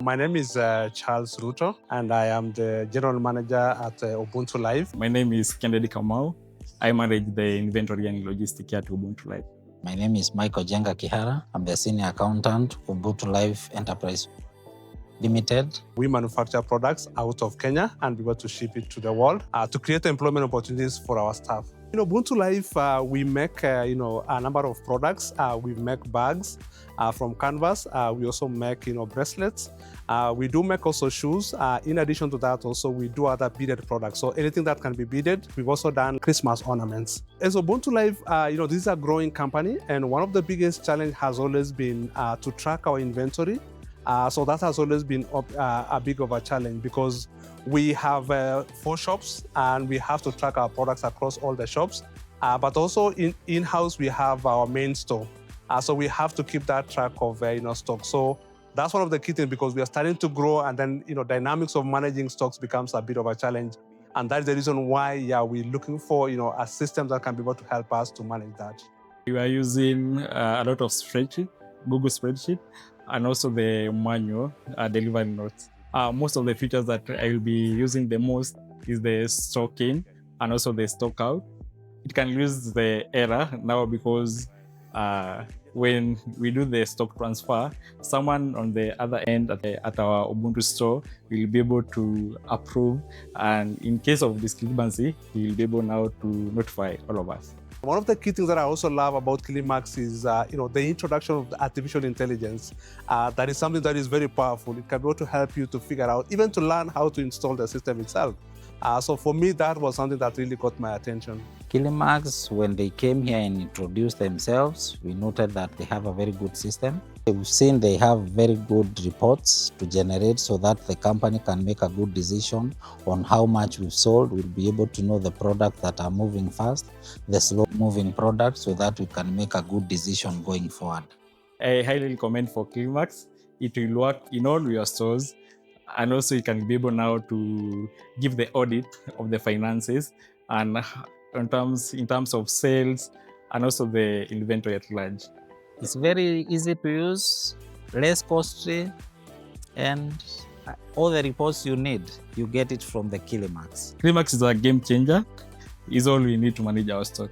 My name is Charles Ruto, and I am the General Manager at Ubuntu Life. My name is Kennedy Kamau. I manage the inventory and logistics at Ubuntu Life. My name is Michael Jenga Kihara. I'm the Senior Accountant, Ubuntu Life Enterprise Limited. We manufacture products out of Kenya and we want to ship it to the world to create employment opportunities for our staff. In Ubuntu Life, we make a number of products. We make bags from canvas. We also make bracelets. We do make also shoes. In addition to that, also we do other beaded products. So anything that can be beaded. We've also done Christmas ornaments. As Ubuntu Life, this is a growing company, and one of the biggest challenge has always been to track our inventory. So that has always been a big of a challenge because we have 4 shops and we have to track our products across all the shops. But also in-house, we have our main store. So we have to keep that track of stock. So that's one of the key things because we are starting to grow, and then dynamics of managing stocks becomes a bit of a challenge. And that's the reason why we're looking for a system that can be able to help us to manage that. We are using a lot of spreadsheet, Google spreadsheet, and also the manual delivery notes. Most of the features that I will be using the most is the stock in and also the stock out. It can use the error now because when we do the stock transfer, someone on the other end at our Ubuntu store will be able to approve, and in case of discrepancy, he will be able now to notify all of us. One of the key things that I also love about KiliMax is the introduction of artificial intelligence. That is something that is very powerful. It can be able to help you to figure out, even to learn how to install the system itself. So for me, that was something that really got my attention. KiliMax, when they came here and introduced themselves, we noted that they have a very good system. We've seen they have very good reports to generate so that the company can make a good decision on how much we've sold. We'll be able to know the products that are moving fast, the slow-moving products, so that we can make a good decision going forward. I highly recommend for KiliMax. It will work in all your stores, and also you can be able now to give the audit of the finances and in terms of sales and also the inventory at large. It's very easy to use, less costly, and all the reports you need, you get it from the KiliMax. KiliMax is a game changer. It's all we need to manage our stock.